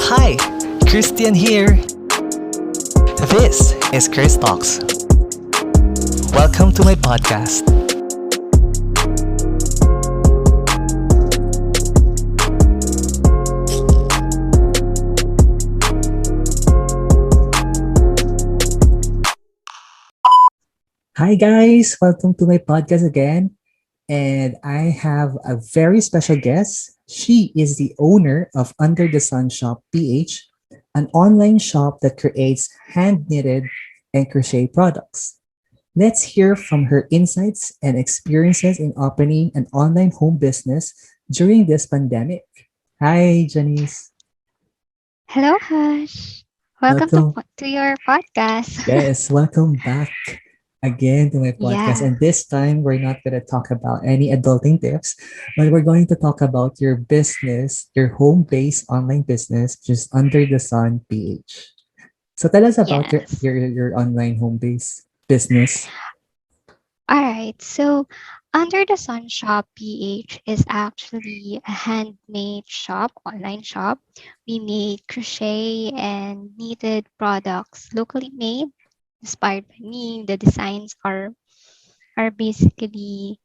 Hi, Christian here. This is Krist Talks. Welcome to my podcast. Hi, guys. Welcome to my podcast again. And I have a very special guest. She is the owner of Under the Sun Shop PH, an online shop that creates hand knitted and crochet products. Let's hear from her insights and experiences in opening an online home business during this pandemic. Hi, Janice. Hello, Hush. Welcome to Welcome. to your podcast. Yes, welcome back again to my podcast. Yeah. And this time, we're not going to talk about any adulting tips, but we're going to talk about your business, your home based online business, just Under the Sun PH. So tell us about Yes. your online home based business. All right. So, Under the Sun Shop PH is actually a handmade shop, online shop. We made crochet and knitted products locally made, inspired by me. The designs are basically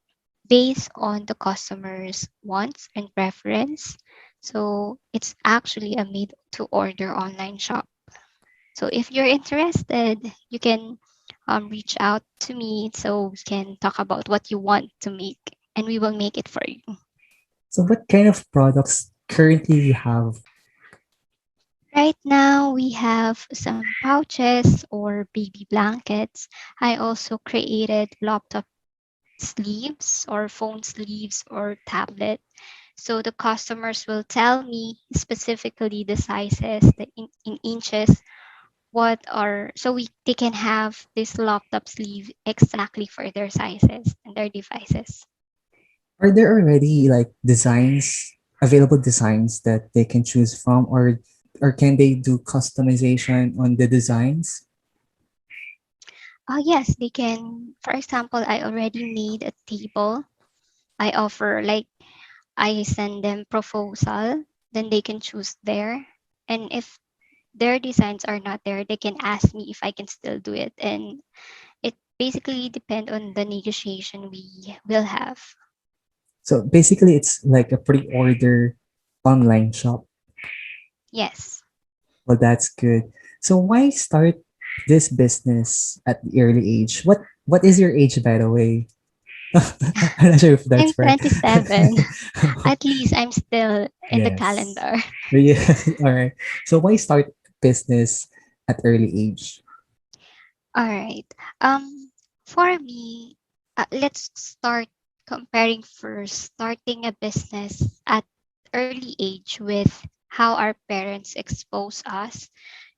based on the customer's wants and preference. So, it's actually a made to order online shop. So if you're interested, you can reach out to me so we can talk about what you want to make and we will make it for you. So, what kind of products currently you have? Right now, we have some pouches or baby blankets. I also created laptop sleeves or phone sleeves or tablet. So the customers will tell me specifically the sizes, in inches, what are so we they can have this laptop sleeve exactly for their sizes and their devices. Are there already like designs, available designs that they can choose from, or can they do customization on the designs? Yes, they can. For example, I already made a table. I offer like I send them proposal, then they can choose there. And if their designs are not there, they can ask me if I can still do it. And it basically depend on the negotiation we will have. So basically, it's like a pre-order online shop. Yes. Well, that's good. So why start this business at the early age? What is your age, by the way? I'm not sure if I'm that's right. 27. At least I'm still in the Yes. calendar. Yeah. All right. So why start business at early age? All right. For me, let's start comparing first starting a business at early age with how our parents expose us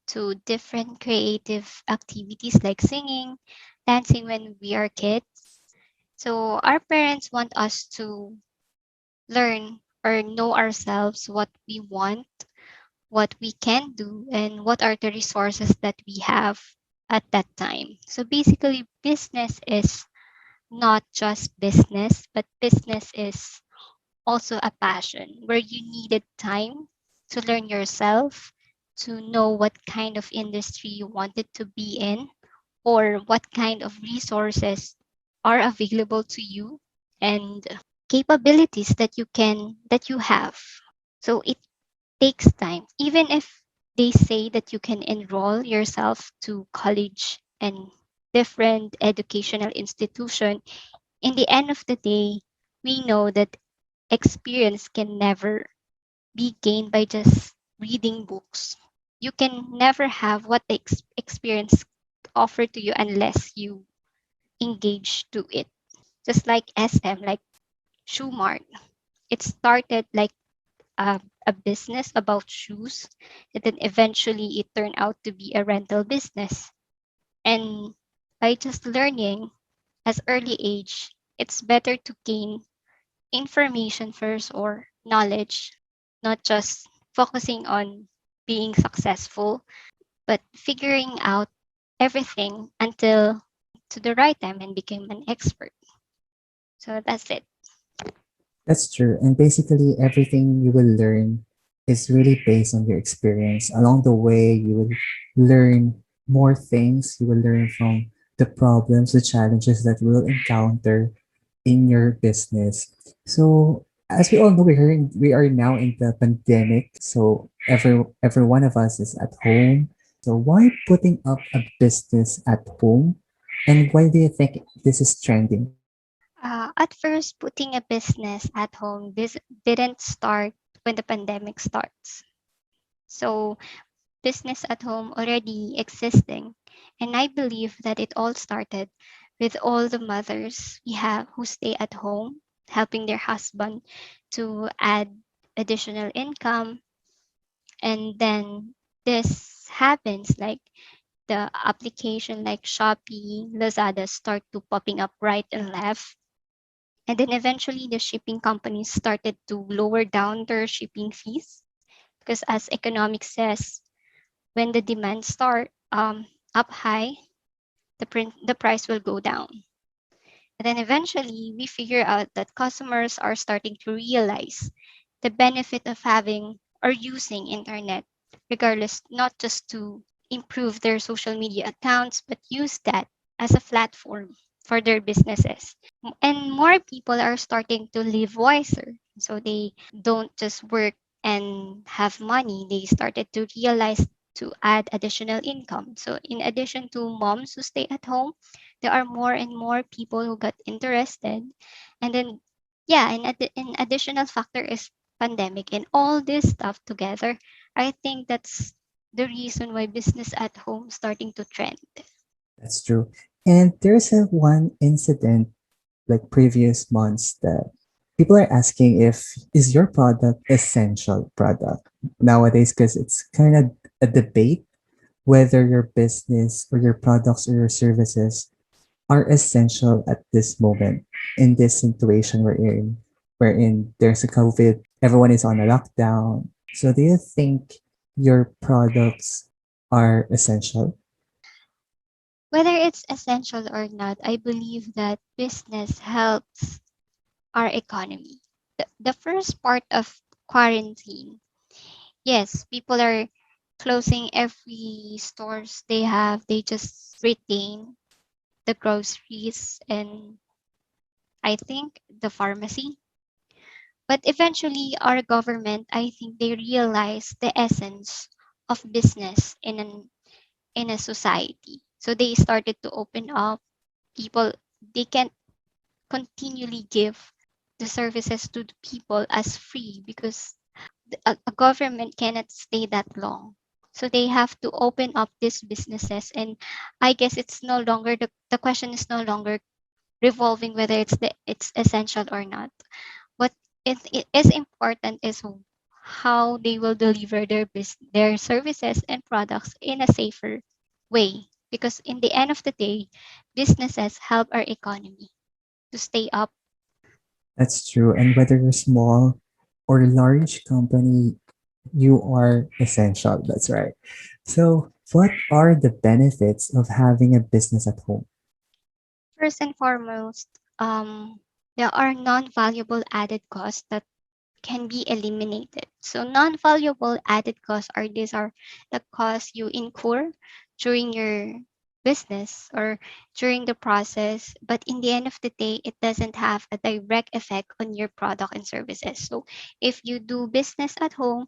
to different creative activities like singing, dancing when we are kids. So our parents want us to learn or know ourselves what we want, what we can do, and what are the resources that we have at that time. So basically, business is not just business, but business is also a passion where you needed time to learn yourself, to know what kind of industry you wanted to be in, or what kind of resources are available to you and capabilities that you have. So it takes time. Even if they say that you can enroll yourself to college and different educational institution, in the end of the day, we know that experience can never be gained by just reading books. You can never have what the experience offer to you unless you engage to it. Just like SM, like Shoemart, it started like a business about shoes, and then eventually it turned out to be a rental business. And by just learning as early age, it's better to gain information first or knowledge, not just focusing on being successful, but figuring out everything until to the right time and become an expert. So that's it. That's true. And basically, everything you will learn is really based on your experience. Along the way, you will learn more things. You will learn from the problems, the challenges that you will encounter in your business. So, as we all know, we are now in the pandemic. So every one of us is at home. So why putting up a business at home? And why do you think this is trending? At first, putting a business at home, this didn't start when the pandemic starts. So business at home already existing. And I believe that it all started with all the mothers we have who stay at home, helping their husband to add additional income. And then this happens like the application like Shopee, Lazada start to popping up right and left. And then eventually the shipping companies started to lower down their shipping fees because as economics says, when the demand start up high, the price will go down. And then eventually we figure out that customers are starting to realize the benefit of having or using internet, regardless, not just to improve their social media accounts, but use that as a platform for their businesses. And more people are starting to live wiser. So they don't just work and have money, they started to realize to add additional income. So in addition to moms who stay at home, there are more and more people who got interested. And then yeah, an additional factor is pandemic and all this stuff together. I think that's the reason why business at home starting to trend. That's true. And there's a one incident like previous months that people are asking if is your product essential product nowadays because it's kind of a debate whether your business or your products or your services are essential at this moment in this situation wherein there's a COVID, everyone is on a lockdown. So do you think your products are essential? Whether it's essential or not, I believe that business helps our economy. The first part of quarantine, yes, people are closing every stores they have. They just retain the groceries and I think the pharmacy. But eventually, our government, I think they realize the essence of business in a society. So they started to open up. People they can continually give the services to the people as free because a government cannot stay that long. So they have to open up these businesses. And I guess it's no longer the question is no longer revolving whether it's essential or not. What it is important is how they will deliver their services and products in a safer way. Because in the end of the day, businesses help our economy to stay up. That's true. And whether you're small or large company, you are essential. That's right. So, what are the benefits of having a business at home? First and foremost, there are non-valuable added costs that can be eliminated. So non-valuable added costs are these are the costs you incur during your business or during the process, but in the end of the day, it doesn't have a direct effect on your product and services. So if you do business at home,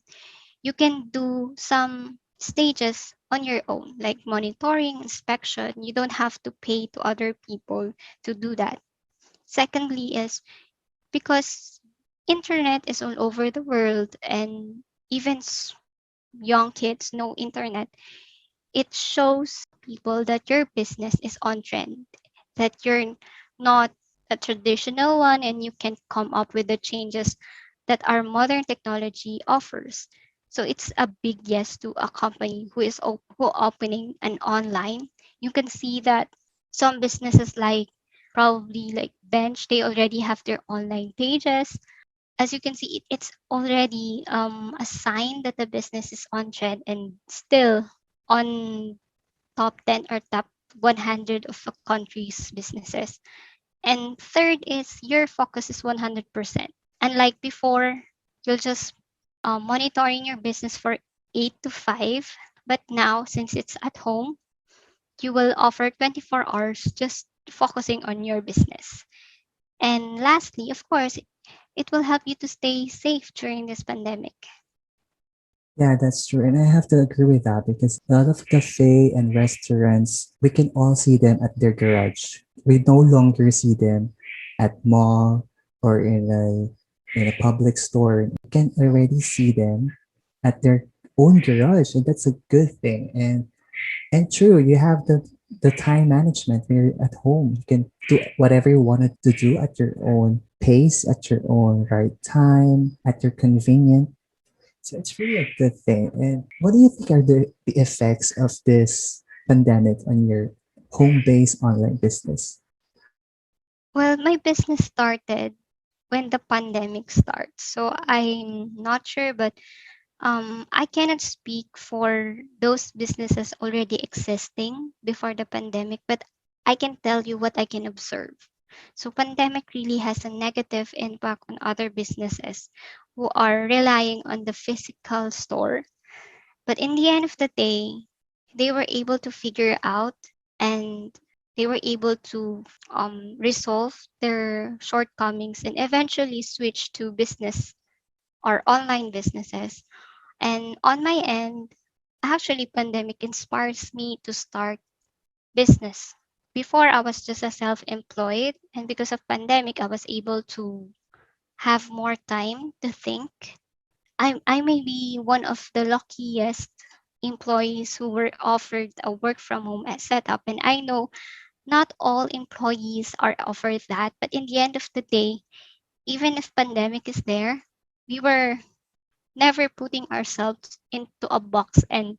you can do some stages on your own, like monitoring, inspection. You don't have to pay to other people to do that. Secondly is because internet is all over the world and even young kids know internet, it shows people that your business is on trend, that you're not a traditional one and you can come up with the changes that our modern technology offers. So it's a big yes to a company who opening an online. You can see that some businesses like probably like Bench, they already have their online pages. As you can see, it's already a sign that the business is on trend and still on top 10 or top 100 of a country's businesses. And third is your focus is 100%. Unlike before, you'll just monitoring your business for 8 to 5. But now, since it's at home, you will offer 24 hours just focusing on your business. And lastly, of course, it will help you to stay safe during this pandemic. Yeah, that's true. And I have to agree with that because a lot of cafe and restaurants, we can all see them at their garage. We no longer see them at mall or in a public store. We can already see them at their own garage, and that's a good thing. And true, you have the time management when you're at home. You can do whatever you wanted to do at your own pace, at your own right time, at your convenience. So it's really a good thing. And what do you think are the effects of this pandemic on your home-based online business? Well, my business started when the pandemic starts. So I'm not sure, but I cannot speak for those businesses already existing before the pandemic, but I can tell you what I can observe. So pandemic really has a negative impact on other businesses who are relying on the physical store. But in the end of the day, they were able to figure out and they were able to resolve their shortcomings and eventually switch to business or online businesses. And on my end, actually pandemic inspires me to start business. Before I was just a self-employed, and because of pandemic I was able to have more time to think. I may be one of the luckiest employees who were offered a work from home setup, and I know not all employees are offered that, but in the end of the day, even if pandemic is there, we were never putting ourselves into a box. And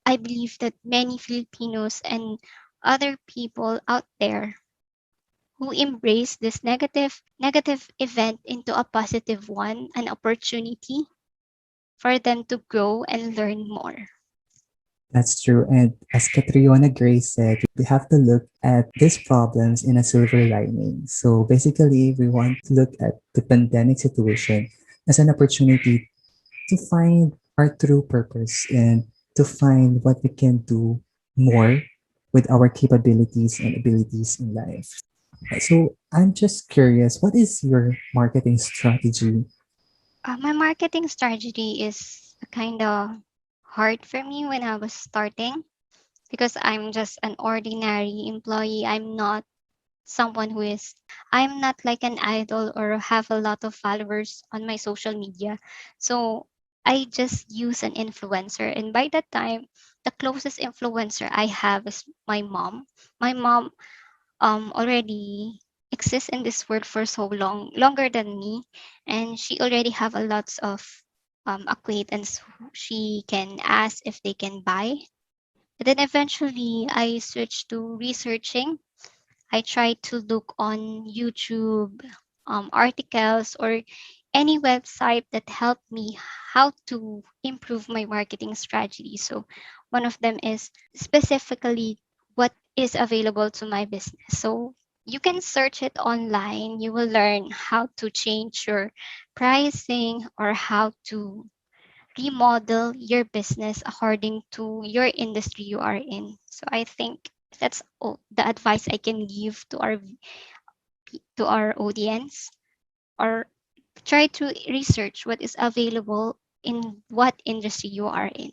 I believe that many Filipinos and other people out there who embrace this negative event into a positive one, an opportunity for them to grow and learn more. That's true. And as Catriona Gray said, we have to look at these problems in a silver lining. So basically, we want to look at the pandemic situation as an opportunity to find our true purpose and to find what we can do more with our capabilities and abilities in life. So I'm just curious, what is your marketing strategy? My marketing strategy is kind of hard for me when I was starting because I'm just an ordinary employee. Someone who is I'm not like an idol or have a lot of followers on my social media. So I just use an influencer, and by that time the closest influencer I have is my mom. My mom already exists in this world for so long, longer than me, and she already have a lots of acquaintance who she can ask if they can buy. And then eventually I switched to researching. I try to look on YouTube articles or any website that help me how to improve my marketing strategy. So one of them is specifically what is available to my business. So you can search it online. You will learn how to change your pricing or how to remodel your business according to your industry you are in. So I think that's all the advice I can give to our audience, or try to research what is available in what industry you are in.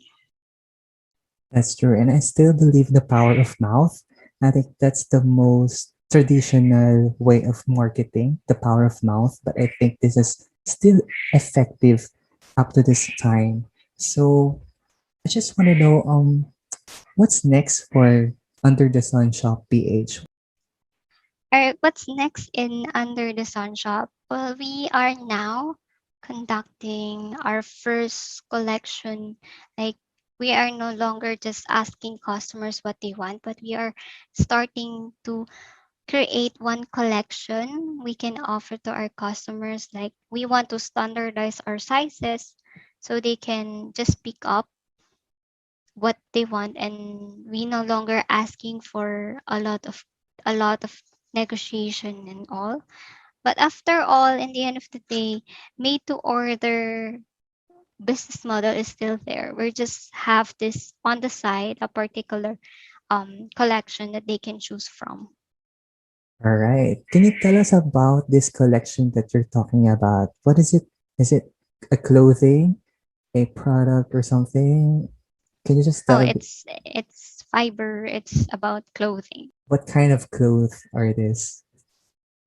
That's true. And I still believe the power of mouth. I think that's the most traditional way of marketing, the power of mouth. But I think this is still effective up to this time. So I just want to know what's next for Under the Sun Shop PH? All right, what's next in Under the Sun Shop? Well, we are now conducting our first collection. Like, we are no longer just asking customers what they want, but we are starting to create one collection we can offer to our customers. Like, we want to standardize our sizes so they can just pick up what they want, and we no longer asking for a lot of negotiation and all. But after all, in the end of the day, made to order business model is still there. We just have this on the side, a particular collection that they can choose from. All right. Can you tell us about this collection that you're talking about? What is it? Is it a clothing, a product, or something? Can you just No, tell a bit it's fiber. It's about clothing. what kind of clothes are this?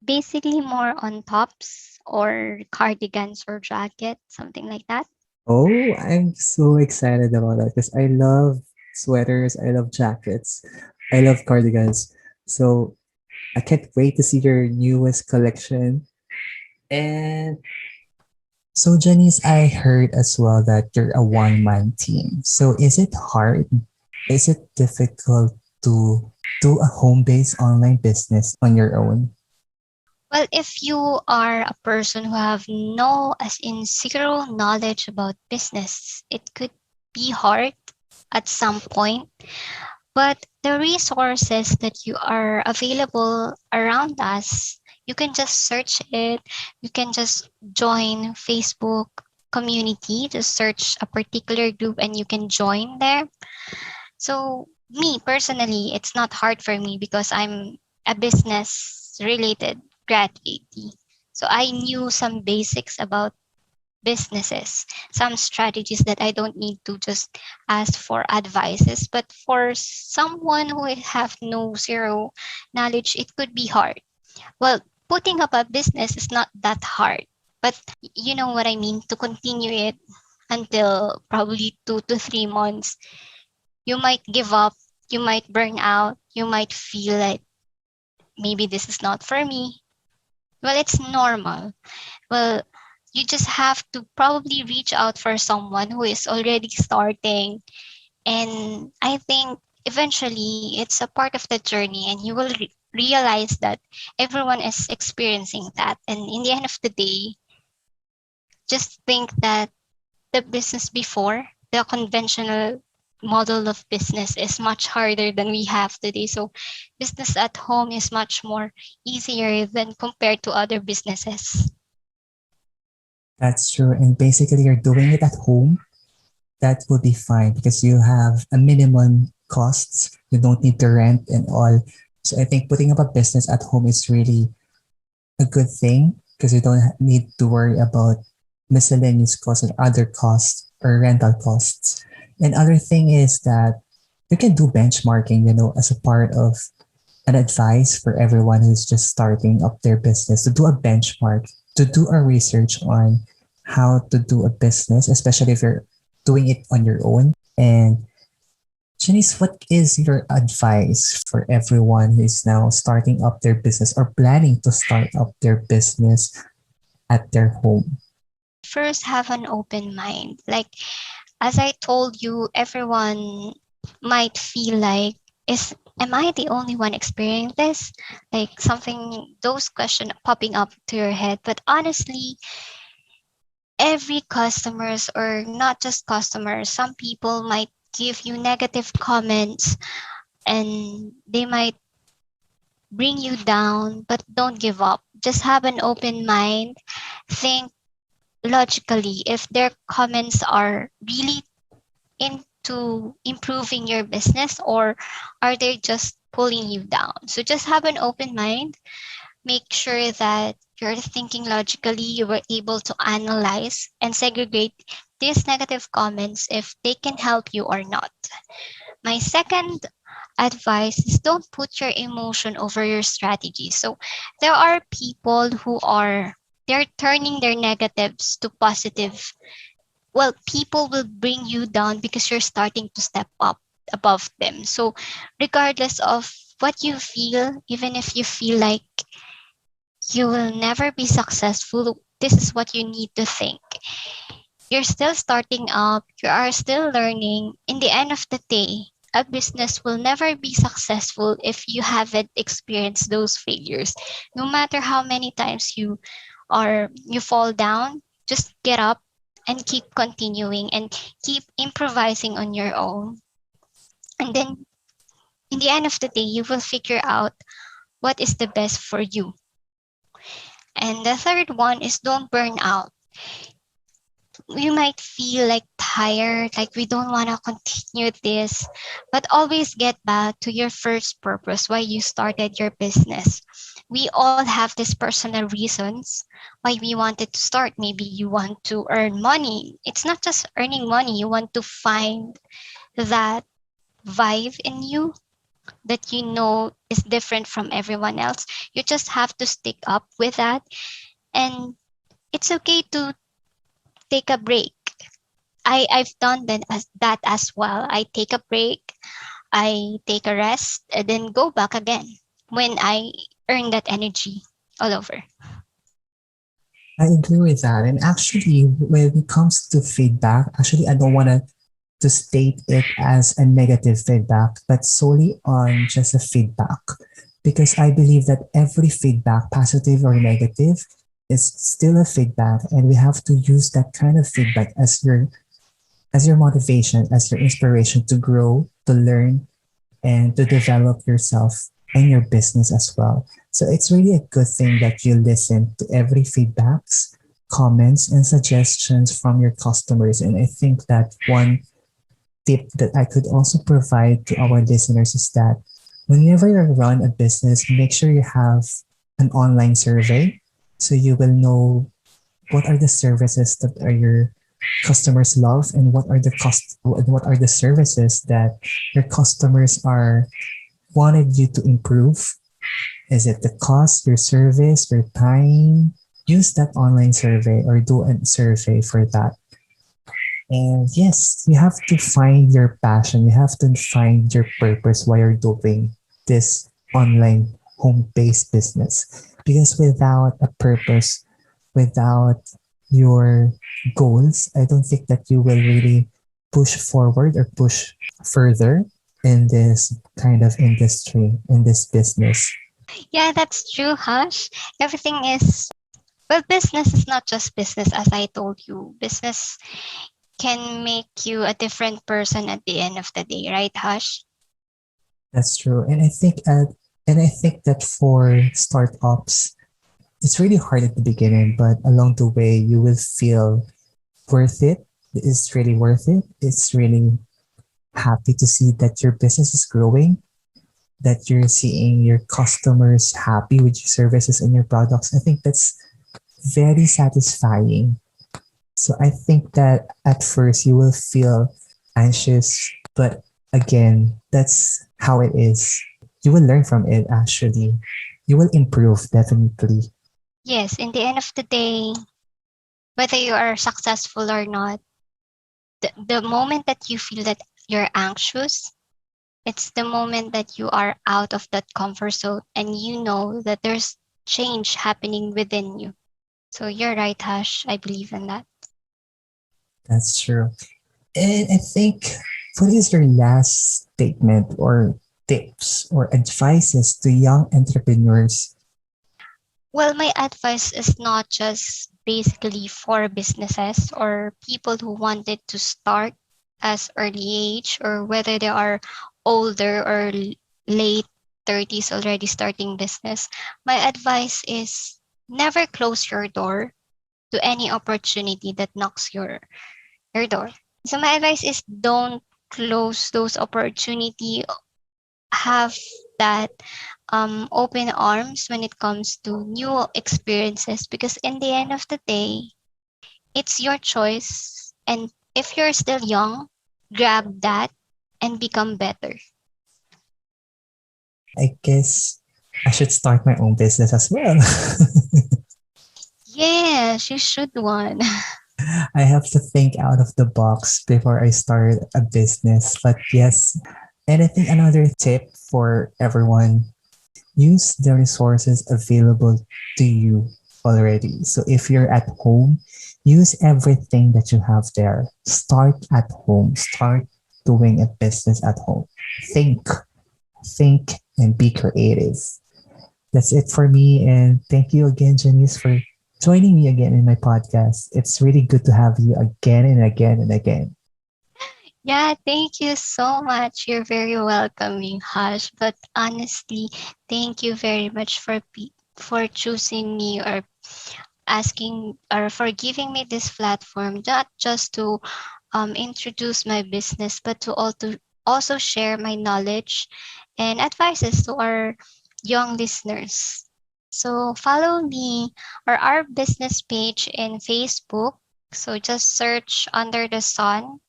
Basically, more on tops or cardigans or jacket, something like that. Oh, I'm so excited about that because I love sweaters, I love jackets, I love cardigans. So I can't wait to see your newest collection. And so, Janice, I heard as well that you're a one-man team. So is it hard? Is it difficult to do a home-based online business on your own? Well, if you are a person who have no, as in zero knowledge about business, it could be hard at some point. But the resources that you are available around us, you can just search it. You can just join Facebook community, just search a particular group and you can join there. So me personally, it's not hard for me because I'm a business related graduate. So I knew some basics about businesses, some strategies that I don't need to just ask for advices. But for someone who have no zero knowledge, it could be hard. Well, putting up a business is not that hard, but you know what I mean, to continue it until probably 2 to 3 months, you might give up, you might burn out, you might feel like maybe this is not for me. Well, it's normal. Well, you just have to probably reach out for someone who is already starting. And I think eventually it's a part of the journey, and you will realize that everyone is experiencing that. And in the end of the day, just think that the business before, the conventional model of business is much harder than we have today. So business at home is much more easier than compared to other businesses. That's true. And basically, you're doing it at home. That would be fine because you have a minimum costs. You don't need to rent and all. So I think putting up a business at home is really a good thing because you don't need to worry about miscellaneous costs and other costs or rental costs. And other thing is that you can do benchmarking, as a part of an advice for everyone who's just starting up their business to do a benchmark, to do a research on how to do a business, especially if you're doing it on your own. And Janice, what is your advice for everyone who is now starting up their business or planning to start up their business at their home? First, have an open mind. Like, as I told you, everyone might feel like, is am I the only one experiencing this? Like something, those questions popping up to your head. But honestly, every customers, or not just customers, some people might give you negative comments and they might bring you down, but don't give up. Just have an open mind. Think logically if their comments are really into improving your business, or are they just pulling you down. So just have an open mind. Make sure that you're thinking logically, you were able to analyze and segregate these negative comments if they can help you or not. My second advice is don't put your emotion over your strategy. So there are people who are, they're turning their negatives to positive. Well, people will bring you down because you're starting to step up above them. So regardless of what you feel, even if you feel like you will never be successful, this is what you need to think. You're still starting up, you are still learning. In the end of the day, a business will never be successful if you haven't experienced those failures. No matter how many times you fall down, just get up and keep continuing and keep improvising on your own. And then in the end of the day, you will figure out what is the best for you. And the third one is don't burn out. we might feel like tired, like we don't want to continue this, but always get back to your first purpose why you started your business. We all have these personal reasons why we wanted to start. Maybe you want to earn money. It's not just earning money, you want to find that vibe in you that you know is different from everyone else. You just have to stick up with that. And it's okay to take a break. I've done that as well. I take a break, I take a rest, and then go back again when I earn that energy all over. I agree with that. And actually, when it comes to feedback, actually, I don't want to state it as a negative feedback, but solely on just a feedback. Because I believe that every feedback, positive or negative, is still a feedback. And we have to use that kind of feedback as your motivation, as your inspiration to grow, to learn, and to develop yourself and your business as well. So it's really a good thing that you listen to every feedbacks, comments, and suggestions from your customers. And I think that one tip that I could also provide to our listeners is that whenever you run a business, make sure you have an online survey so you will know what are the services that are your customers love and what are the services that your customers are wanted you to improve. Is it the cost, your service, your time? Use that online survey or do a survey for that. And yes, you have to find your passion. You have to find your purpose while you're doing this online home-based business. Because without a purpose, without your goals, I don't think that you will really push forward or push further in this kind of industry, in this business. Yeah, that's true, Hush. Everything is, well, business is not just business, as I told you. Business can make you a different person at the end of the day, right, Hush? That's true. And I think that for startups, it's really hard at the beginning, but along the way you will feel worth it. It's really worth it. It's really happy to see that your business is growing, that you're seeing your customers happy with your services and your products. I think that's very satisfying. So I think that at first you will feel anxious, but again, that's how it is. You will learn from it actually. You will improve definitely. Yes, in the end of the day, whether you are successful or not, the moment that you feel that you're anxious, it's the moment that you are out of that comfort zone and you know that there's change happening within you. So you're right, Hash. I believe in that. That's true. And I think what is your last statement or tips or advices to young entrepreneurs? Well, my advice is not just basically for businesses or people who wanted to start as early age or whether they are older or late 30s already starting business. My advice is never close your door to any opportunity that knocks your door. So my advice is don't close those opportunity. Have that open arms when it comes to new experiences because in the end of the day, it's your choice. And if you're still young, grab that and become better. I guess I should start my own business as well. Yes, you should one. I have to think out of the box before I start a business. But yes, and I think another tip for everyone, use the resources available to you already. So if you're at home, use everything that you have there. Start at home. Start doing a business at home. Think, think, and be creative. That's it for me. And thank you again, Janice, for joining me again in my podcast. It's really good to have you again and again and again. Yeah, thank you so much. You're very welcoming, Hush. But honestly, thank you very much for choosing me or asking or for giving me this platform, not just to introduce my business, but to also share my knowledge and advices to our young listeners. So follow me or our business page in Facebook. So just search Under the Sun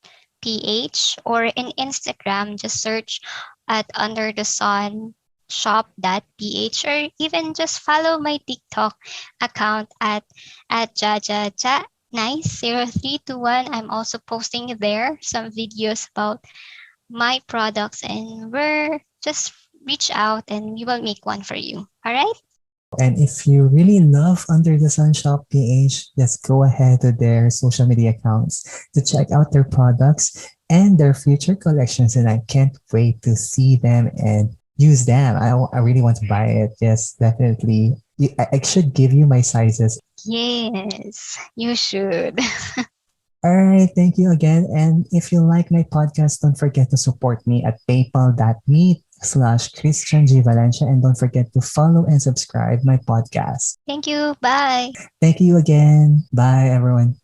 PH, or in Instagram, just search at Under the Sun shop.ph, or even just follow my TikTok account at jaja nice 0321. I'm also posting there some videos about my products, and we're just reach out and we will make one for you. All right? And if you really love Under the Sun Shop PH, just go ahead to their social media accounts to check out their products and their future collections. And I can't wait to see them and use them. I really want to buy it. Yes, definitely. I should give you my sizes. Yes, you should. All right, thank you again. And if you like my podcast, don't forget to support me at paypal.me/Christian G. Valencia. And don't forget to follow and subscribe my podcast. Thank you. Bye. Thank you again. Bye, everyone.